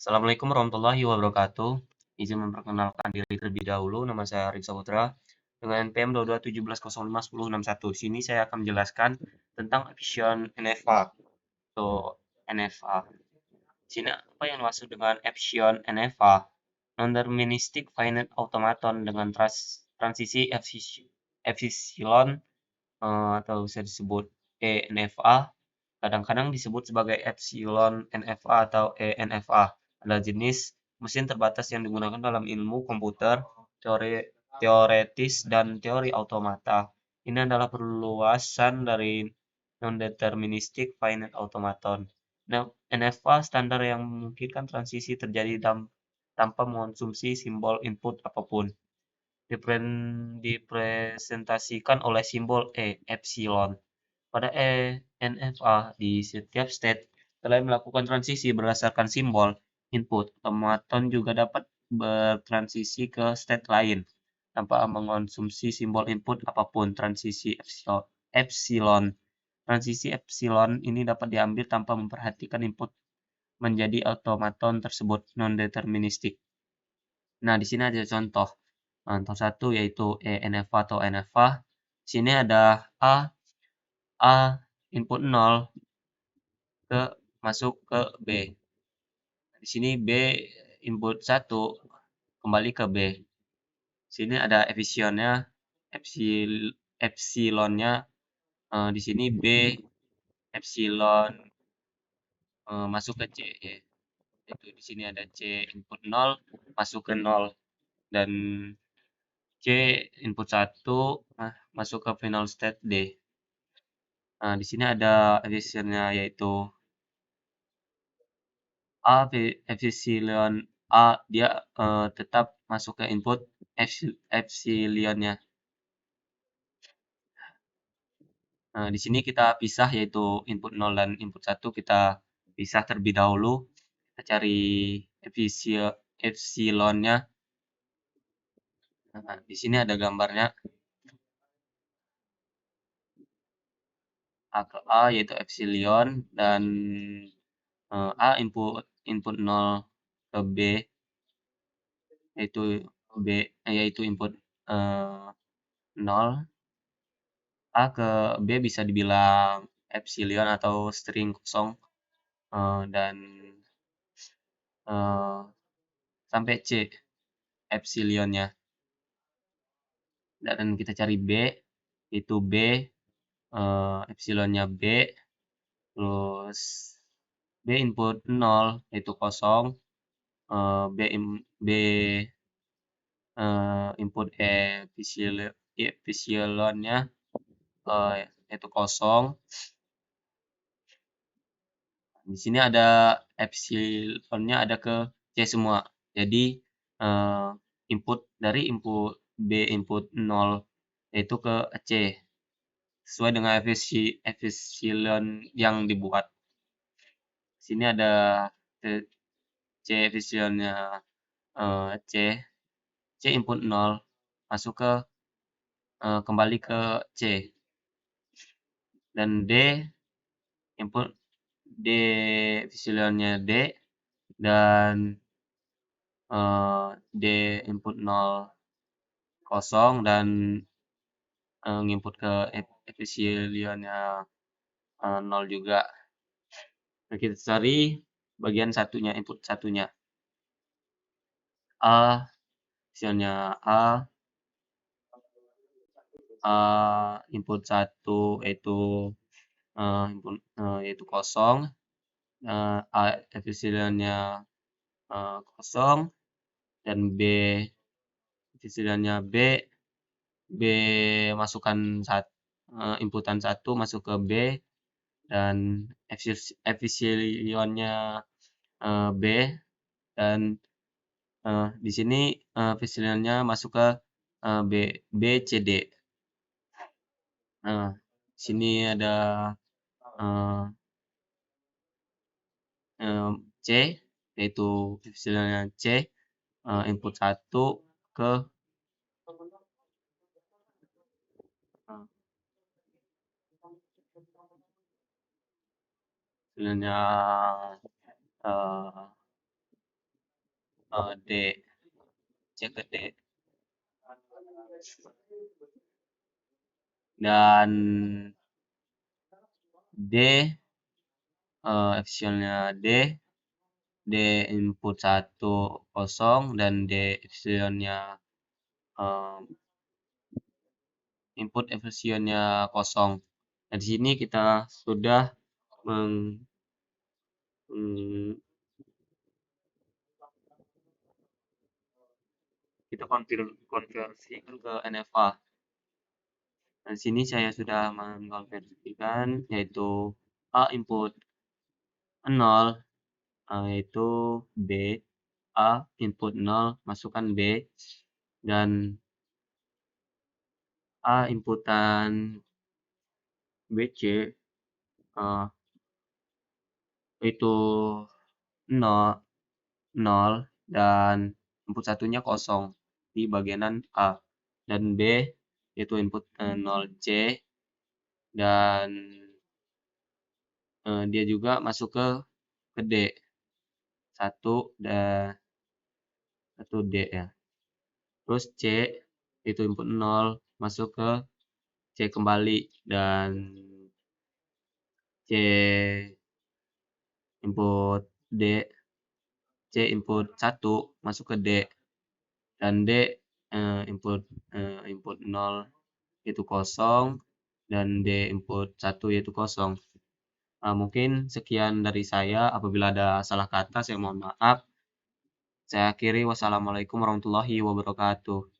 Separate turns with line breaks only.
Assalamualaikum warahmatullahi wabarakatuh. Izin memperkenalkan diri terlebih dahulu. Nama saya Arik Saputra dengan NPM 22711051061. Di sini saya akan menjelaskan tentang efisien NFA atau NFA. Di sini apa yang dimaksud dengan efisien NFA? Non-deterministic finite automaton dengan transisi epsilon atau bisa disebut ENFA. Kadang-kadang disebut sebagai epsilon NFA atau ENFA. Adalah jenis mesin terbatas yang digunakan dalam ilmu komputer, teori teoretis, dan teori automata. Ini adalah perluasan dari non-deterministic finite automaton. Nah, NFA standar yang memungkinkan transisi terjadi tanpa mengonsumsi simbol input apapun. Dipresentasikan oleh simbol E, epsilon. Pada NFA, di setiap state, selain melakukan transisi berdasarkan simbol input, automaton juga dapat bertransisi ke state lain tanpa mengonsumsi simbol input apapun. Transisi epsilon. Transisi epsilon ini dapat diambil tanpa memperhatikan input menjadi automaton tersebut non-deterministik. Nah, di sini ada contoh. Contoh satu yaitu ENFA atau NFA. Di sini ada A input 0 ke masuk ke B. Di sini B input 1 kembali ke B. Di sini ada efisiennya, epsilonnya di sini B epsilon masuk ke C ya. Itu di sini ada C input 0 masuk ke 0 dan C input 1 masuk ke final state D. Nah, di sini ada efisiennya yaitu epsilon A dia tetap masuk ke input epsilonnya. Nah, di sini kita pisah yaitu input 0 dan input 1 kita pisah terlebih dahulu. Kita cari epsilonnya. Nah, di sini ada gambarnya. A ke A yaitu epsilon dan A input 0 ke B yaitu input 0. A ke B bisa dibilang epsilon atau string kosong dan sampai C epsilonnya. Dan kita cari B, itu B epsilonnya B, terus B input 0 yaitu kosong, B input epsilonnya yaitu kosong. Di sini ada epsilonnya ada ke C semua. Jadi input B input 0 yaitu ke C sesuai dengan epsilon yang dibuat. Di sini ada C epsilonnya C input 0 masuk ke kembali ke C dan D input D epsilonnya D dan D input 0 kosong dan nginput ke epsilonnya 0 juga. Nah, kita cari bagian satunya, input satunya. A, epsilonnya input 1 yaitu kosong, A epsilonnya kosong dan B epsilonnya B masukkan inputan 1 masuk ke B dan epsilonnya B dan di sini epsilonnya masuk ke B C D. Nah, di sini ada C yaitu epsilonnya C input 1 ke epsilonnya D, C ke D. Dan D, efisiennya D input 1 kosong dan D efisiennya input efisiennya kosong. Nah, di sini kita sudah kita konversikan ke NFA. Nah, di sini saya sudah mengkonversikan yaitu A input 0 yaitu B, A input 0 masukkan B, dan A inputan BC itu 0 dan input satunya kosong di bagianan A, dan B yaitu input 0C dan dia juga masuk ke D 1 D ya. Terus C itu input 0 masuk ke C kembali, dan C input D, C input 1 masuk ke D, dan D input 0 itu kosong, dan D input 1 yaitu kosong. Mungkin sekian dari saya. Apabila ada salah kata, saya mohon maaf. Saya akhiri. Wassalamualaikum warahmatullahi wabarakatuh.